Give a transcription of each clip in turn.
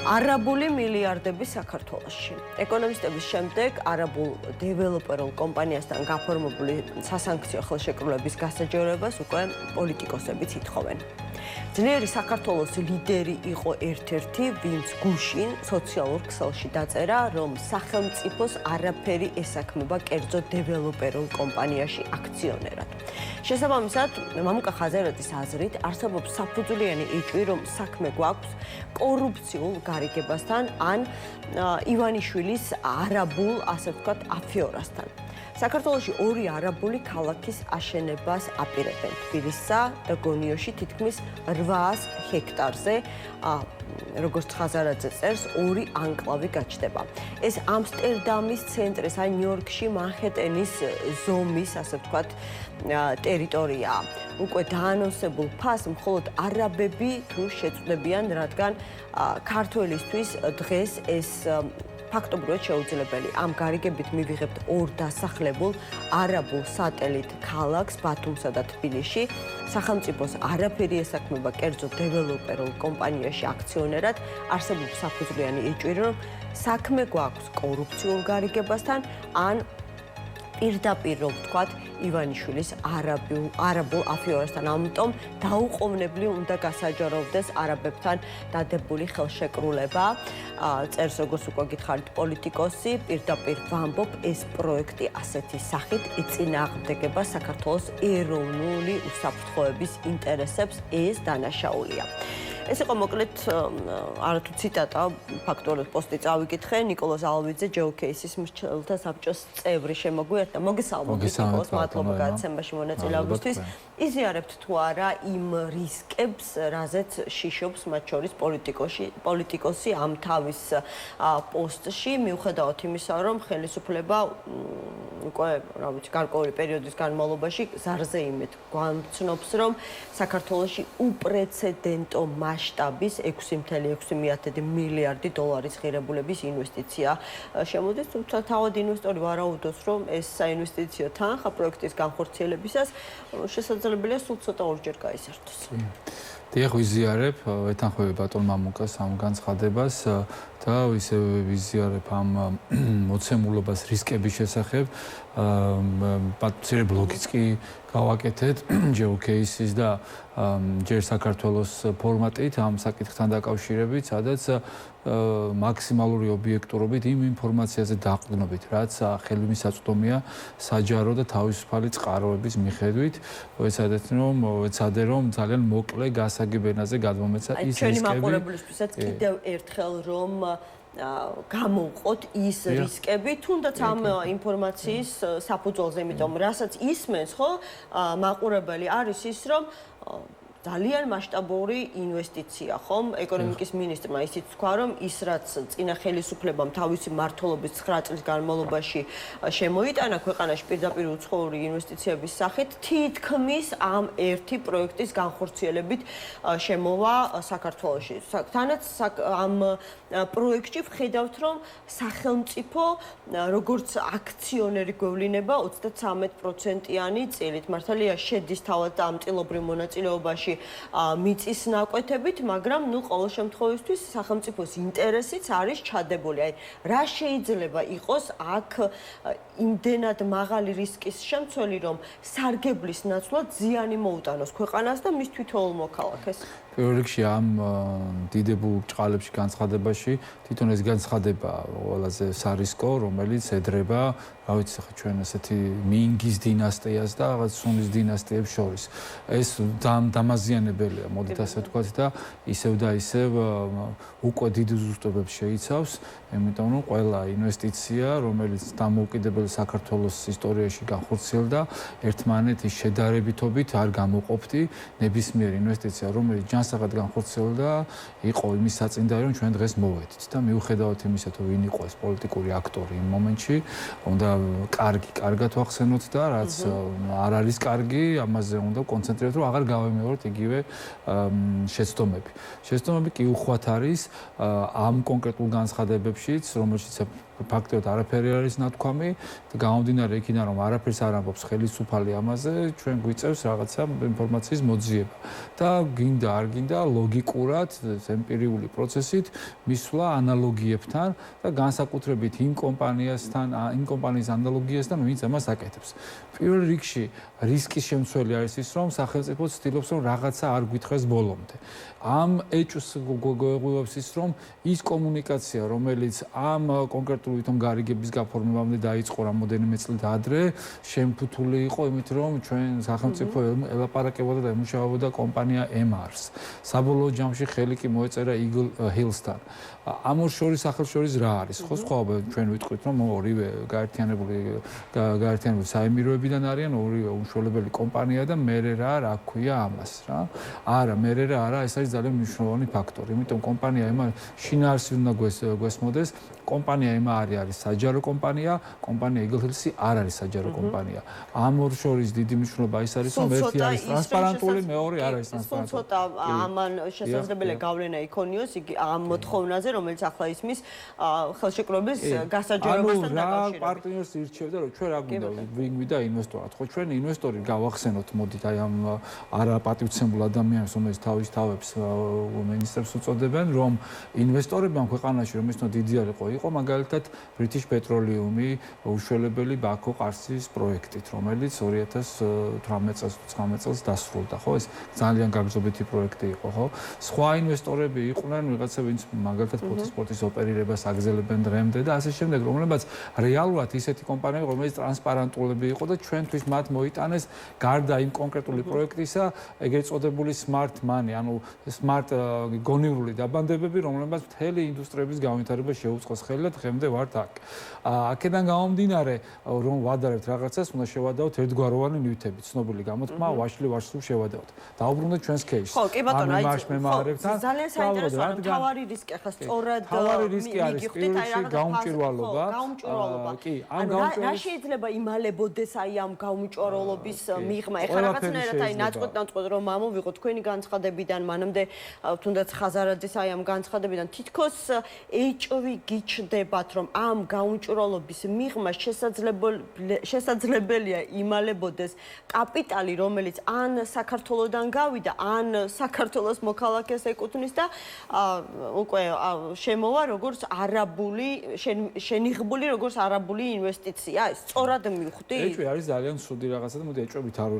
არაბული მილიარდები საქართველოში. ეკონომისტების შემდეგ არაბულ დეველოპერულ კომპანიასთან გაფორმებული სასანქციო ხელშეკრულების გასაჯეროებას უკვე პოლიტიკოსებიც ითხოვენ. ძლიერი საქართველოს ლიდერი იყო ერთ-ერთი, ვინც გუშინ სოციალურ ქსელში დაწერა, რომ სახელმწიფოს არაფერი ესაქმება კერძო დეველოპერულ კომპანიაში აქციონერად. შესაბამისად, მამუკა ხაზარაძის აზრით, არსებობს საფუძვლიანი ეჭვი, რომ საქმე გვაქვს კორუფციულ გარიგებასთან ან ივანიშვილის არაბულ, ასე ვთქვათ, აფიორასთან. საქართველოში ორი არაბული ქალაქის აშენებას აპირებენ თბილისსა და გონიოში თითქმის 800 ჰექტარზე, როგორც ხაზარაძე წერს, ორი ანკლავი გაჩნდება. ეს ამსტერდამის ცენტრის, ან ნიუ-იორკში მანჰეტენის ზომის, ასე ვთქვათ, ტერიტორიაა. უკვე დაანონსებულ ფასს მხოლოდ არაბები თუ შეწვდებიან, რადგან ქართველისთვის დღეს ეს ფაქტობრივად შეუძლებელი. ამ გარიგებით მივიღებთ ორ დასახლებულ არაბულ სატელიტ ქალაქს ბათუმსა და თბილისში. სახელმწიფოს არაფერი ესაქმება კერძო დეველოპერულ კომპანიაში აქციონერად. არსებობს საფუძვლიანი ეჭვი, რომ საქმე გვაქვს კორუფციულ გარიგებასთან ან პირდაპირ, რომ ვთქვათ, ივანიშვილის არაბულ აფიორასთან. ამიტომ დაუყოვნებლივ უნდა გასაჯაროვდეს არაბებთან დადებული ხელშეკრულება. წერს, როგორც უკვე გითხარით, პოლიტიკოსი, პირდაპირ ვამბობ, ეს პროექტი ასეთი სახით ეწინააღმდეგება საქართველოს ეროვნული უსაფრთხოების ინტერესებს, ეს დანაშაულია. ეს იყო მოკლედ არათუ ციტატა, ფაქტობრივად პოსტი წავიკითხე, ნიკოლოზ ალვიძე, ჯეოკეისის მრჩეველთა საბჭოს წევრი შემოგვიერთდა. მოგესალმებით, ნიკოლოზ, მადლობა გადაცემაში მონაწილეობისთვის. იზიარებთ თუ არა იმ რისკებს, რაზეც შიშობს მათ შორის პოლიტიკოსი ამ თავის პოსტში, მიუხედავად იმისა, რომ ხელისუფლება უკვე, რა ვიცი, გარკვეული პერიოდის განმავლობაში ზარზე იმედ გვამცნობს, რომ საქართველოში უპრეცედენტო მასშტაბის 6.6 მილიარდი დოლარის ღირებულების ინვესტიცია შემოდის, თუმცა თავად ინვესტორი ვარაუდობს, რომ ეს საინვესტიციო თანხა პროექტის განხორციელებისას შესაძლებელია სულ ცოტა ორჯერ გაიზარდოს. დიახ, ვიზიარებ, ვეთანხმები ბატონ მამუკას ამ განცხადებას და ისე ვიზიარებ ამ მოცემულობას რისკების შესახებ. მცირე ბლოგიც კი გავაკეთეთ ჯეოკეისის და ჯერ საქართველოს ფორმატით ამ საკითხთან დაკავშირებით, სადაც მაქსიმალური ობიექტურობით იმ ინფორმაციაზე დაყრდნობით, რაც ხელმისაწვდომია საჯარო და თავისუფალი წყაროების მიხედვით. ვეცადე რომ ძალიან მოკლე გასაგებ ენაზე გადმომეცა ის რისკები. ჩვენი მაყურებლისთვისაც კიდევ ერთხელ რომ გამოვყოთ ის რისკები, თუნდაც ამ ინფორმაციის საფუძველზე, იმიტომ რასაც ისმენს, ხო, მაყურებელი არის ის, რომ ძალიან მასშტაბური ინვესტიცია, ხომ? ეკონომიკის მინისტრმა ისიც თქვა, რომ ის რაც წინა ხელისუფლებამ თავისი მმართველობის 9 წლის განმავლობაში შემოიტანა ქვეყანაში პირდაპირ უცხოური ინვესტიციების სახით, თითქმის ამ ერთი პროექტის განხორციელებით შემოვა საქართველოში. თანაც ამ პროექტში ვხედავთ, რომ სახელმწიფო როგორც აქციონერი გვევლინება 33%-იანი წილით. მართალია შედის თავად ამ წილობრივ მონაწილეობაში მიწის ნაკვეთებით, მაგრამ ყოველ შემთხვევისთვის სახელმწიფოს ინტერესიც არის ჩადებული. აი, რა შეიძლება იყოს აქ იმდენად მაღალი რისკის შემცველი, რომ სარგებლის ნაცვლად ზიანი მოუტანოს ქვეყანას და მის თვითოეულ მოქალაქეს? პირველ რიგში ამ დიდებულ ბრჭყალებში განცხადებაში თვითონ ეს განცხადება ყველაზე სარისკო, რომელიც ედრება, რა ვიცი, ხა ჩვენ ასეთი მინგის დინასტიას და რაღაც სუნის დინასტიებს შორის. ეს დამაზიანებელია, მოდით ასე ვთქვათ და ისევ უკვე დიდ ზუსტობებს შეიცავს, იმიტომ რომ ყველა ინვესტიცია, რომელიც დამოუკიდებელ საქართველოს ისტორიაში განხორციელდა, ერთმანეთის შედარებითობით არ გამოყოფდი ნებისმიერ ინვესტიცია, რომელიც ჯანსაღად განხორციელდა, იყო იმის საწინდარი, რომ ჩვენ დღეს მოვედით და მიუხედავად იმისა, თუ ვინ იყო ეს პოლიტიკური აქტორი იმ მომენტში, უნდა კარგად ვახსენოთ და რაც არ არის კარგი, ამაზე უნდა კონცენტრირებთ, რომ აღარ გავემეოროთ იგივე შეცდომები. შეცდომები კი უხვად არის ამ კონკრეტულ განცხადებებშიც, რომელშიც ფაქტობრივად არაფერი არის ნათქვამი და გამომდინარე იქიდან რომ არაფერს არ ამბობს ხელისუფალი ამაზე, ჩვენ გვიწევს რაღაცა ინფორმაციის მოძიება და გინდა არ გინდა ლოგიკურად ემპირიული პროცესით მისვლა ანალოგიებთან და განსაკუთრებით იმ კომპანიასთან, იმ კომპანიის ანალოგიასთან, ვინც ამას აკეთებს. პირველ რიგში რისკის შემცველი არის ის, რომ სახელმწიფო ცდილობს, რომ რაღაცა არ გვითხრეს ბოლომდე. ამ ეჭვს გვეღვივებს ის, რომ ის კომუნიკაცია, რომელიც ამ კონკრეტული თვითონ გარიგების გაფორმებამდე დაიწყო რამოდენიმე წლით ადრე, შემფუთული იყო იმით, რომ ჩვენ სახელმწიფო ელაპარაკებოდა და ემუშავებოდა კომპანია MR-ს. საბოლოო ჯამში ხელი კი მოეწერა Eagle Hills-თან. ამ ორ შორის სახელშორის რა არის? ხო, სხვაობა ჩვენ ვიტყვით, რომ ორივე გაერთიანებული საემიროებიდან არიან, ორივე უშუალებელი კომპანია და მერე რა ქვია ამას, რა. არა, მერე რა არა, ეს არის ძალიან მნიშვნელოვანი ფაქტორი. იმიტომ კომპანია MR შინაარსი უნდა გვესმოდეს. კომპანია MR არის საჯარო კომპანია, კომპანია Eagle Hills არ არის საჯარო კომპანია. ამ ორ შორის დიდი მნიშვნელობა ის არის, რომ ერთი არის ტრანსპარენტული, მეორე არ არის ტრანსპარენტული. ცოტა ამან შესაძლებელია გავლენა იქონიოს ამ მოთხოვნაზე, რომელიც ახლა ისმის ხელშეკრულების გასაჯაროებასთან დაკავშირებით. რა პარტნიორს ირჩევდა, რომ ჩვენ რა გვინდა, ვინ გვინდა ინვესტორად. ხო, ჩვენ ინვესტორი გავახსენოთ, მოდით აი ამ არა პატივცემულ ადამიანს, რომელიც თავის თავებს მინისტრებს უწოდებენ, რომ ინვესტორები ამ ქვეყანაში, რომ ისნო დიდი არ იყო მაგალითად British Petroleum-ი უშუალებელი ბაქო ყარსის პროექტით, რომელიც 2018 წელს დასრულდა, ხო? ეს ძალიან გაგრძობითი პროექტი იყო, ხო? სხვა ინვესტორები იყვნენ, ვიღაცა ვინც მაგალითად ფოტოსპორტის ოპერირებას აგზელებენ დღემდე და ასე შემდეგ, რომლებიც რეალურად ისეთი კომპანიები, რომელიც ტრანსპარენტულები იყო და ჩვენთვის მათ მოიტანეს გარდა იმ კონკრეტული პროექტისა, ეგრეთ წოდებული smart money, ანუ smart გონივრული დაბანდებები, რომლებიც მთელი ინდუსტრიების განვითარება შეუწყოს ხელი და დღემდე ვართ აქ. აქედან გამომდინარე, რომ ვადარებთ რაღაცას, უნდა შევადაოთ ერთგვაროვანი ნივთები, ცნობილი გამოთქმა, ვაშლი ვაშლს შევადაოთ. დაუბრუნდეთ ჩვენს кейსს. ხო, კი ბატონო, აი მემარებთან ძალიან საინტერესოა, რომ თავარი რისკი ახლა სწორად თავარი რისკი არის პირველში გაუმჭვირვალობა. კი, ამ გაუმჭვირვალობა. რა შეიძლება იმალებოდეს აი ამ გაუმჭვირვალობის მიღმა? ეხლა რაღაცნაირად აი ნაწყვეტ რომ ამოვიღოთ თქვენი განცხადებიდან, მანამდე თუნდაც ხაზარაძის აი ამ განცხადებიდან თითქოს ეჭვი გიჩნდებათ, რომ ამ გაუმჭვირვალობის მიღმა შესაძლებელია იმალებოდეს კაპიტალი, რომელიც ან საქართველოსდან გავიდა, ან საქართველოს მოქალაქეს ეკუთვნის და უკვე შემოვა როგორც არაბული შენიღბული როგორც არაბული ინვესტიცია. ეს სწორად მივხვდი? ეჭვი არის ძალიან ცუდი რაღაცა და მოდი ეჭვებით არ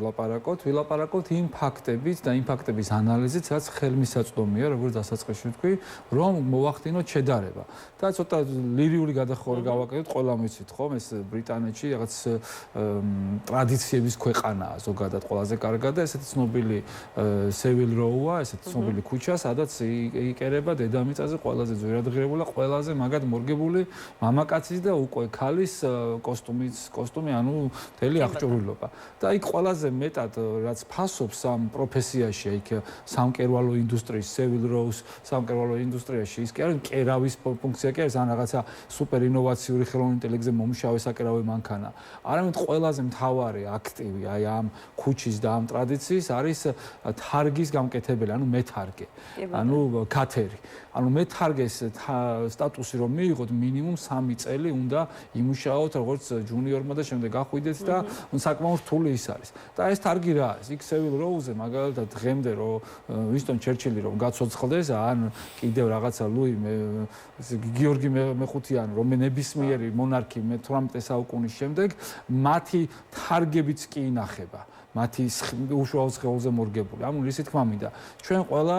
ვილაპარაკოთ იმ ფაქტებით და იმ ფაქტების ანალიზით, რაც ხელმისაწვდომია, როგორც დასაწყისში ვთქვი, რომ მოვახდინოთ შედარება. და ცოტა ლირიული გადახოვარი გავაკეთოთ, ყველა მიცით, ხო? ეს ბრიტანეთში რაღაც ტრადიციების ქვეყანაა ზოგადად ყველაზე კარგად და ესეთი ცნობილი Savile Row-ა, ესეთი ცნობილი ქუჩა, სადაც იკერება დედამიწაზე ყველაზე ძვირადღირებული, ყველაზე მაგად მორგებული მამაკაცის და უკვე ქალის კოსტუმი, ანუ მთელი აღჭურვილობა. და იქ ყველაზე მეტად რაც ფასობს ამ პროფესიაში, იქ სამკერვალო ინდუსტრიის, Savile Row-ს სამკერვალო ინდუსტრიაში, ის კი არის კერავის ფუნქცია კი არის, ან რაღაცა სუპერ ინოვაციური ხელოვნური ინტელექტზე მომუშავე საკერავი მანქანა. არამედ ყველაზე მთავარი აქტივი აი ამ ქუჩის და ამ ტრადიციის არის თარგის გამკეთებელი, ანუ მეთარგე, ანუ კათერი. ანუ მეთარგეს სტატუსი რომ მიიღოთ, მინიმუმ 3 წელი უნდა იმუშაოთ როგორც ჯუნიორმა და შემდეგ გახვიდეთ და საკმაოდ რთული ის არის. და ეს თარგი რა არის? იქ Savile Row-ზე მაგალითად დღემდე რომ ვინსტონ ჩერჩილი რომ გაცოცხლდეს, ან კიდევ რაღაცა ლუი გიორგი მეხუთიანი რომ ნებისმიერი მონარქი მე-18 საუკუნის შემდეგ მათი თარგებიც კი ინახება. მათი უშუალო სხეულზე მორგებული. ანუ ისე თქმა მინდა, ჩვენ ყველა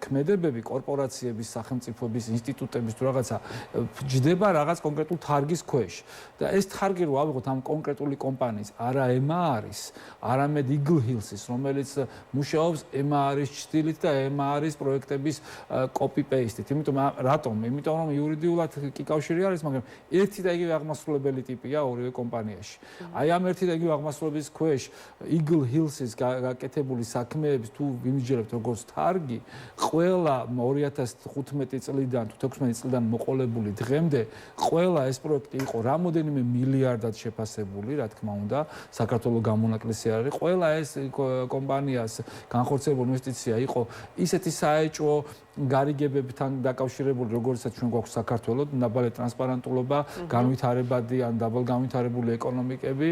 ქმედებები, კორპორაციების, სახელმწიფოების, ინსტიტუტების თუ რაღაცა ჯდება რაღაც კონკრეტულ თარგის ქვეშ. და ეს თარგი რო ავიღოთ ამ კონკრეტული კომპანიის, არა MR-ის, არამედ Eagle Hills-ის, რომელიც მუშაობს MR-ის ჭრილით და MR-ის პროექტების copy-paste-ით. იმიტომ რატომ? იმიტომ რომ იურიდიულად კი კავშირი არის, მაგრამ ერთი და იგივე აღმასრულებელი ტიპია ორივე კომპანიაში. აი ამ ერთი და იგივე აღმასრულების ქვეშ Eagle Hills-ის გაკეთებული საქმეების თუ ვიმიჯერებთ როგორც თარგი, ყველა 2015 წლიდან თუ 16 წლიდან მოყოლებული დღემდე ყველა ეს პროექტი იყო რამოდენიმე მილიარდად შეფასებული, რა თქმა უნდა, საქართველოს გამონაკლისი არის. ყველა ეს კომპანიას განხორციელებული ინვესტიცია იყო ისეთი საეჭვო გარიგებებთან დაკავშირებული, როგორიცაც ჩვენ გვაქვს საქართველოს, დაბალი ტრანსპარენტულობა, განვითარებადი ან დაბალგანვითარებული ეკონომიკები,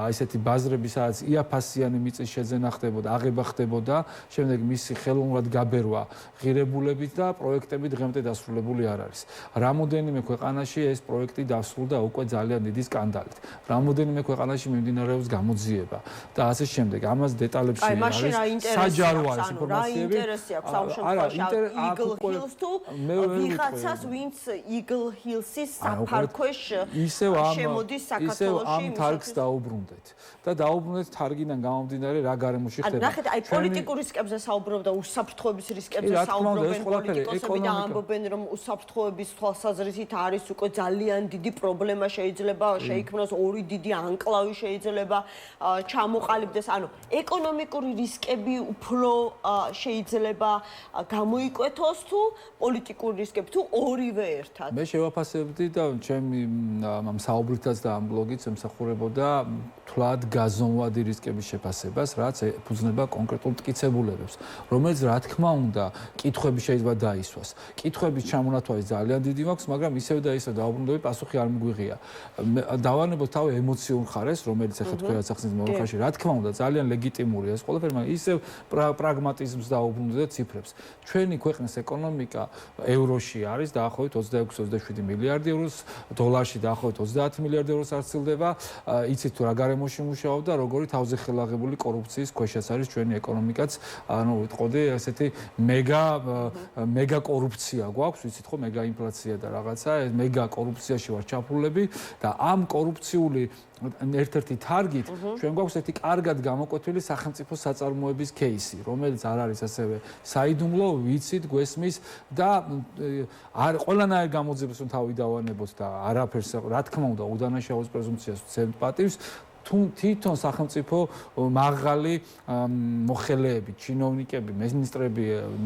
ესეთი ბაზრები, სადაც იაფასიანი მიწის შეძენა ხდებოდა, აღება ხდებოდა, შემდეგ მისი ხელოვნურად გაბერვა ღირებულებით და პროექტები დღემდე დასრულებული არ არის. რამოდენიმე ქვეყანაში ეს პროექტი დასრულდა უკვე ძალიან დიდი სკანდალით. რამოდენიმე ქვეყანაში მიმდინარეობს გამოძიება და ასე შემდეგ. ამას დეტალებში არის საჯარო არის ინფორმაციები. რა ინტერესი აქვს ამ შემთხვევაში Eagle Hills თუ ვიღაცას ვინც Eagle Hills-ის საფარქვეშ შემოდის საქართველოში. ისევ ამ თარგს დაუბრუნდეთ და დაუბრუნდეთ თარგიდან გამომდინარე რა გარემოში ხდება. ნახეთ, აი პოლიტიკურ რისკებზე საუბრობ და უსაფრთხოების რისკებზე საუბრობენ პოლიტიკოსები და ამბობენ რომ უსაფრთხოების თვალსაზრისით არის უკვე ძალიან დიდი პრობლემა შეიძლება შეიქმნას ორი დიდი ანკლავი შეიძლება ჩამოყალიბდეს. ანუ ეკონომიკური რისკები უფრო შეიძლება გამოიკვეთოს თუ პოლიტიკური რისკები თუ ორივე ერთად. მე შევაფასებდი და ჩემი ამ საუბრითაც და ამ ბლოგიც ემსახურებოდა თვლად გაზომვადი რისკების შეფასებას, რაც ეფუძნება კონკრეტულ მტკიცებულებებს, რომელიც რა თქმა უნდა, კითხვები შეიძლება დაისვას. კითხვების ჩამონათვალის ძალიან დიდი მაქვს, მაგრამ ისევ და ისევ დაუბრუნდები, პასუხი არ მიგვიღია. დავანებოთ თავი ემოციურ ხარეს, რომელიც ახლა თქვენაც ახსნის მოხარში, რა თქმა უნდა, ძალიან ლეგიტიმურია ეს ყველაფერი, მაგრამ ისევ პრაგმატიზმს დაუბრუნდები და ციფრებს. ჩვენი ქვეყნის ეკონომიკა ევროში არის დაახლოებით 26-27 მილიარდი ევროს, დოლარში დაახლოებით 30 მილიარდი ევროს არსილდება. იცით თუ რა გარემოში მუშაობ და როგორი თავზე ხელაღებული კორუფციის ქვეშაც არის ჩვენი ეკონომიკაც. ანუ ვიტყოდი ესეთი მეგა კორუფცია გვაქვს, ვიცით ხო, მეგა ინფლაცია და რაღაცა, ეს მეგა კორუფციაში ვარ ჩაფურულები და ამ კორუფციული ერთ-ერთი თარგით ჩვენ გვაქვს ერთი კარგად გამოკვეთილი სახელმწიფო საწარმოების кейსი, რომელიც არ არის ასევე საიდუმლო, ვიცით, გვესმის და ყველანაირ გამოძიებას თავი დავანებოთ და არაფერს, რა თქმა უნდა, უდანაშაულობის პრეზუმპციას ვცემთ პატივს. თვითონ სახელმწიფო მაღალი მოხელეები, ჩინოვნიკები, მინისტრები,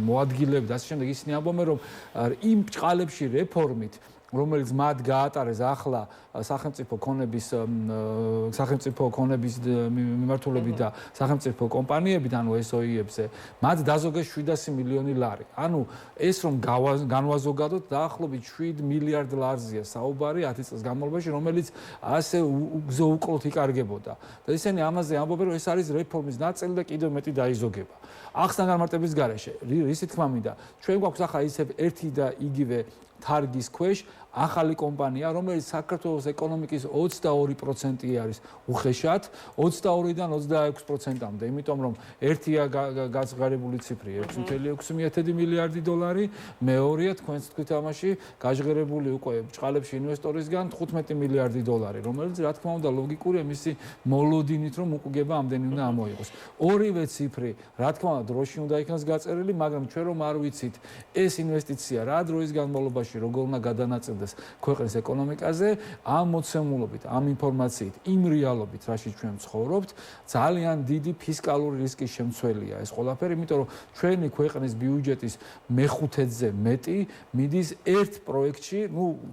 მოადგილეები და ასე შემდეგ ისინი ამბობენ, რომ იმ ბრწყალებში რეფორმით რომელიც მათ გაატარეს ახლა სახელმწიფო ქონების მიმართულებით და სახელმწიფო კომპანიებით, ანუ SOE-ებზე, მათ დაზოგეს 700 მილიონი ლარი. ანუ ეს რომ განვაზოგადოთ, დაახლოებით 7 მილიარდ ლარზეა საუბარი 10 წლის განმავლობაში, რომელიც ასე უგზო-უკვლოდ იკარგებოდა. და ისინი ამაზე ამბობენ, რომ ეს არის რეფორმის ნაწილი და კიდევ მეტი დაიზოგება. ახსნა განმარტების გარეშე, ისი თქმა მინდა, ჩვენ გვაქვს ახლა ისევ ერთი და იგივე თარგის ქვეშ ახალი კომპანია, რომელიც საქართველოს ეკონომიკის 22% არის უხეშად, 22-დან 26%-მდე, იმიტომ რომ ერთია გაჟღერებული ციფრი 6.6 მილიარდი დოლარი, მეორეა თქვენც თქვით ამაში გაჟღერებული უკვე ბრწყალებში ინვესტორისგან 15 მილიარდი დოლარი, რომელიც რა თქმა უნდა ლოგიკურია მისი მოლოდინით, რომ უკუგება ამდენი უნდა ამოიღოს. ორივე ციფრი, რა თქმა უნდა, დროში უნდა იქნას გაწერილი, მაგრამ ჩვენ რომ არ ვიცით ეს ინვესტიცია რა დროის განმავლობაში როგორ უნდა გადანაწილდეს ქვეყნის ეკონომიკაზე, ამ მოცემულობით, ამ ინფორმაციით, იმ რეალობით, რაშიც ჩვენ ვცხოვრობთ, ძალიან დიდი ფისკალური რისკის შემცველია ეს ყველაფერი, იმიტომ რომ ჩვენი ქვეყნის ბიუჯეტის მეხუთედზე მეტი მიდის ერთ პროექტში,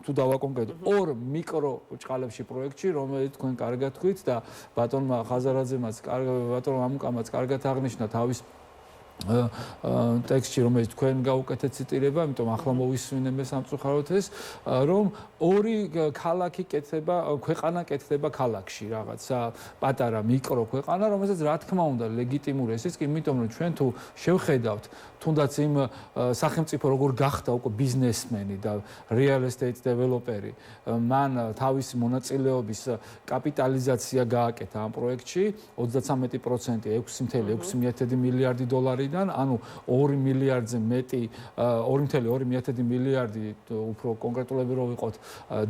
თუ დავაკონკრეტო, ორ მიკრო ბრჭყალებში პროექტში, რომელიც თქვენ კარგად თქვით და ბატონმა ხაზარაძემაც, ბატონმა ამუკამაც კარგად აღნიშნა თავის ტექსტში, რომელიც თქვენ გაუკეთეთ ციტირება, იმიტომ ახლა მოვისმინე სამწუხაროდ ეს, რომ ორი ქალაქი კეთდება, ქვეყანა კეთდება ქალაქში, რაღაცა პატარა მიკრო ქვეყანა, რომელსაც რა თქმა უნდა ლეგიტიმურია ესეც კი, იმიტომ რომ ჩვენ თუ შევხედავთ თუნდაც იმ სახელმწიფო როგორ გახდა უკვე ბიზნესმენი და real estate developer-ი, მან თავისი მონაწილეობის კაპიტალიზაცია გააკეთა ამ პროექტში 33%, 6.6 მილიარდი დოლარიდან, ანუ 2 მილიარდზე მეტი, 2.2 მილიარდი უფრო კონკრეტულები რო ვიყოთ,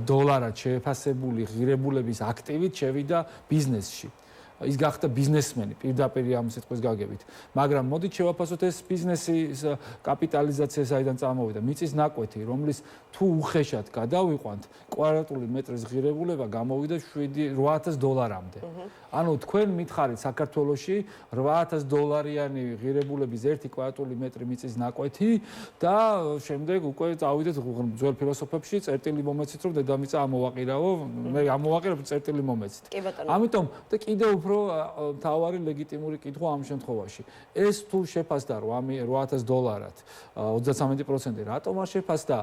დოლარად შეფასებული ღირებულების აქტივით შევიდა ბიზნესში. ის გახდა ბიზნესმენი პირდაპირ ამ სიტყვის გაგებით. მაგრამ მოდით შევაფასოთ ეს ბიზნესის კაპიტალიზაცია საიდან წამოვიდა. მიწის ნაკვეთი, რომლის თუ უხეშად გადავიყვანთ, კვადრატული მეტრის ღირებულება გამოვიდა 8,000 დოლარამდე. ანუ თქვენ მითხარით საქართველოში 8,000 დოლარიანი ღირებულების 1 კვადრატული მეტრი მიწის ნაკვეთი და შემდეგ უკვე წავიდეთ ძველ ფილოსოფებში, წერტილი მომეცით, რომ დედამიწა ამოვაყირაო, მე ამოვაყირებ წერტილი მომეცით. ამიტომ და კიდევ უფრო უფრო თავარი ლეგიტიმური კითხვა ამ შემთხვევაში. ეს თუ შეფასდა $8,000-ად 33%, რატომ არ შეფასდა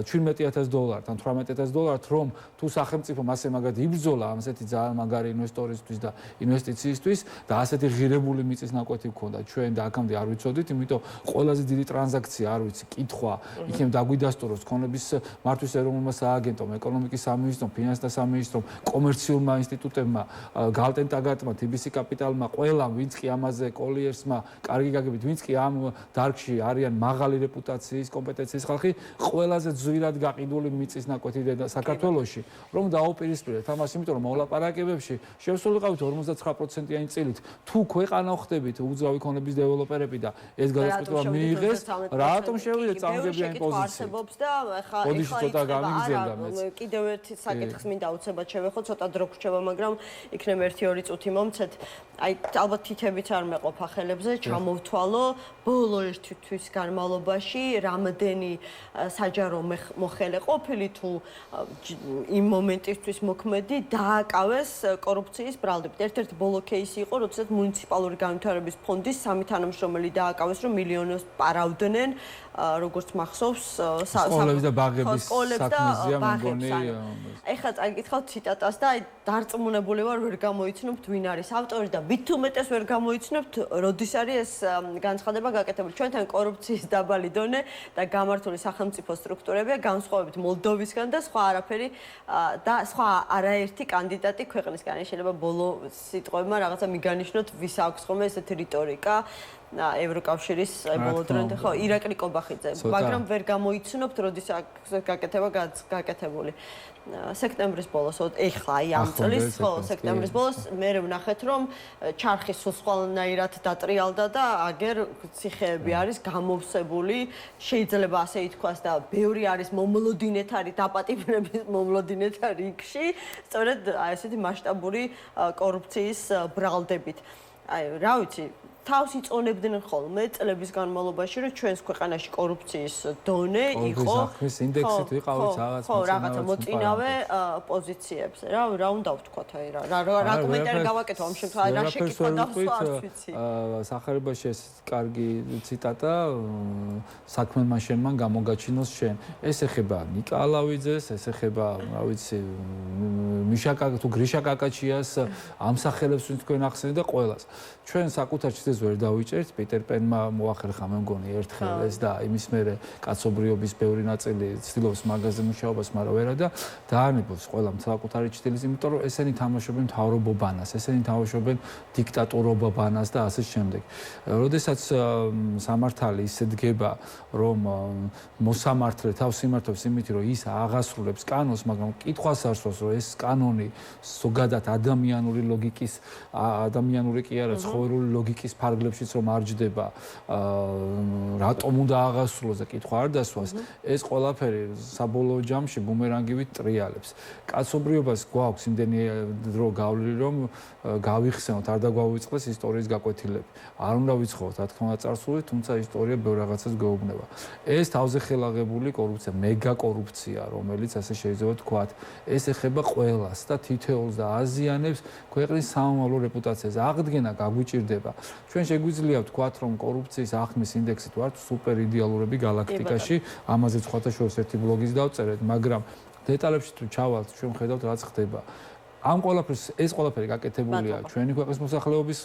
$17,000 ან $18,000, რომ თუ სახელმწიფო მასე მაგად იბრძოლა ასეთი ძალიან მაგარი ინვესტორისთვის და ინვესტიციისთვის და ასეთი ღირებული მიწის ნაკვეთი გქონდა ჩვენ და აქამდე არ ვიცოდით, იმიტომ ყველაზე დიდი ტრანზაქცია არ ვიცი, კითხვა, იქნებ დაგვიდასტუროს ქონების მართვის ეროვნულმა სააგენტომ, ეკონომიკის სამინისტრომ, ფინანსთა სამინისტრომ, კომერციულმა ინსტიტუტებმა, გალტენტაგატმა, TBC კაპიტალმა, ყველამ, ვინც კი ამაზე კოლიერსმა, კარგი გაგებით, ვინც კი ამ დარგში არიან მაღალი რეპუტაციის, კომპეტენციის ხალხი, ყველაზე ძვირად გაყიდული მიწის ნაკვეთი საქართველოში, რომ დაუპირისპირეთ ამას, იმიტომ რომ მოლაპარაკებებში შევსულიყავით 59%-იანი წილით, თუ ქვეყანა ხდებით უძრავი ქონების დეველოპერები და ეს გადაწყვეტილება მიიღეს, რატომ შევიდეთ წამგებიანი პოზიციით? არსებობს და ახლა ცოტა გამიგზელდა მეც. კიდევ ერთი საკითხს მინდა უცებად შევეხო, ცოტა დრო გრჩება, მაგრამ იქნებ 1-2 წუთი მომცეთ. აი ალბათ თითებით არ მეყოფა ხელებზე, ჩამოვთვალო ბოლო 1 თვის განმავლობაში რამდენი საჯარო მოხელე ყოფილი თუ იმ მომენტისთვის მოქმედი დააკავეს კორუფციის ბრალდებით. ერთ-ერთი ბოლო კეისი იყო, როდესაც მუნიციპალური განვითარების ფონდის 3 თანამშრომელი დააკავეს, რომ მილიონებს პარავდნენ, როგორც მახსოვს, სკოლების და ბაღების საქმეზეა მეგონი. ეხლა წაგიკითხავთ ციტატას და აი დარწმუნებული ვარ, ვერ გამოიცნობთ ვინ არის ავტორი და მით უმეტეს ვერ გამოიცნობთ, როდის არის ეს განცხადება გაკეთებული. ჩვენთან კორუფციის დაბალი დონე და გამართული სახელმწიფო სტრუქტურებია, განსხვავებით მოლდოვისგან და სხვა არაფერი და სხვა არაერთი კანდიდატი ქვეყნისგან. შეიძლება ბოლო სიტყვებმა რაღაცა მიგანიშნოთ, ვის აქვს ხოლმე ესეთი რიტორიკა. ევროკავშირის ბოლო დროინდ ხო ირაკლი კობახიძე, მაგრამ ვერ გამოიცნობთ, როდის გაკეთება გაკეთებული. სექტემბრის ბოლოს, ეხლა აი ამ წლის, ხო, სექტემბრის ბოლოს მე ვნახეთ, რომ ჩარხი სულ სხვანაირად დატრიალდა და აგერ ციხეები არის გამოვსებული, შეიძლება ასე ითქვას და ბევრი არის მომლოდინეთარი დაპატიმრების მომლოდინეთარი იქში, სწორედ აი ესეთი მასშტაბური კორუფციის ბრალდებით. აი რა ვიცი, თავს იწონებდნენ ხოლმე წლების განმავლობაში, რომ ჩვენს ქვეყანაში კორუფციის დონე იყო საქმის ინდექსით ვიყავით რაღაცა მოწინავე პოზიციებზე. რა უნდა ვთქვათ, აი რა კომენტარი გავაკეთო ამ შემთხვევაში, რა შეკითხვა დავსვა, არც ვიცი. სახარებაში ეს კარგი ციტატა საქმემა შენმან გამოგაჩინოს შენ. ეს ეხება ნიკა ალავიძეს, ეს ეხება, რა ვიცი, მიშაკა თუ გრიშა კაკაჩიას, ამსახელებს ვინც თქვენ ახსენეთ და ყველას. ჩვენ საკუთარ ჩიზეს ვერ დავიჭერთ, პიტერ პენმა მოახერხა მე მგონი ერთხელ ეს და იმის მერე კაცობრიობის ბევრი ნაწილი ცდილობს მაგაზე მუშაობას, მაგრამ ვერა და დაანებოს ყველა საკუთარი ჩრდილის, იმიტომ რომ ესენი თამაშობენ მთავრობობანას, ესენი თამაშობენ დიქტატურობობანას და ასე შემდეგ. როდესაც სამართალი ისე დგება, რომ მოსამართლე თავს იმართებს იმით, რომ ის აღასრულებს კანონს, მაგრამ კითხვას არსვას, რომ ეს კანონი ზოგადად ადამიანური ლოგიკის, ადამიანური კი არა, ცხოვრული ლოგიკის ფარგლებშიც რომ არ ჯდება, რატომ უნდა აღასრულოს და კითხვა არ დასვას, ეს ყველაფერი საბოლოო ჯამში ბუმერანგივით ტრიალებს. კაცობრიობას გვაქვს იმდენი დრო გავლილი, რომ გავიხსენოთ, არ დაგვავიწყდეს ისტორიის გაკვეთილები. არ უნდა ვიცხოვოთ, რა თქმა უნდა, წარსული, თუმცა ისტორია ბევრ რაღაცას გვეუბნება. ეს თავზე ხელაღებული კორუფცია, მეგა კორუფცია, რომელიც ასე შეიძლება ვთქვათ, ეს ეხება ყველას და თითოეულს და აზიანებს ქვეყნის სამომავლო რეპუტაციას. აღდგენა გაგვიჭირდება. ჩვენ შეგვიძლია ვთქვათ, რომ კორუფციის აღქმის ინდექსით ვართ სუპერ იდეალურები galaktikაში, ამაზე სხვათა შორის ერთი ბლოგის დავწერეთ, მაგრამ დეტალებში თუ ჩავალთ, ჩვენ ხედავთ რაც ხდება. ამ ყველაფერს ეს ყველაფერი გაკეთებულია ჩვენი ქვეყნის მოსახლეობის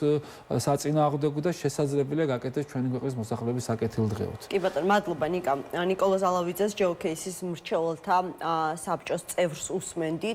საწინააღმდეგო და შესაძლებელია გაკეთდეს ჩვენი ქვეყნის მოსახლეობის საკეთილდღეოდ. კი ბატონო, მადლობა ნიკა. ნიკოლოზ ალავიძეს ჯეოკეისის მრჩეველთა საბჭოს წევრს უსმენდით.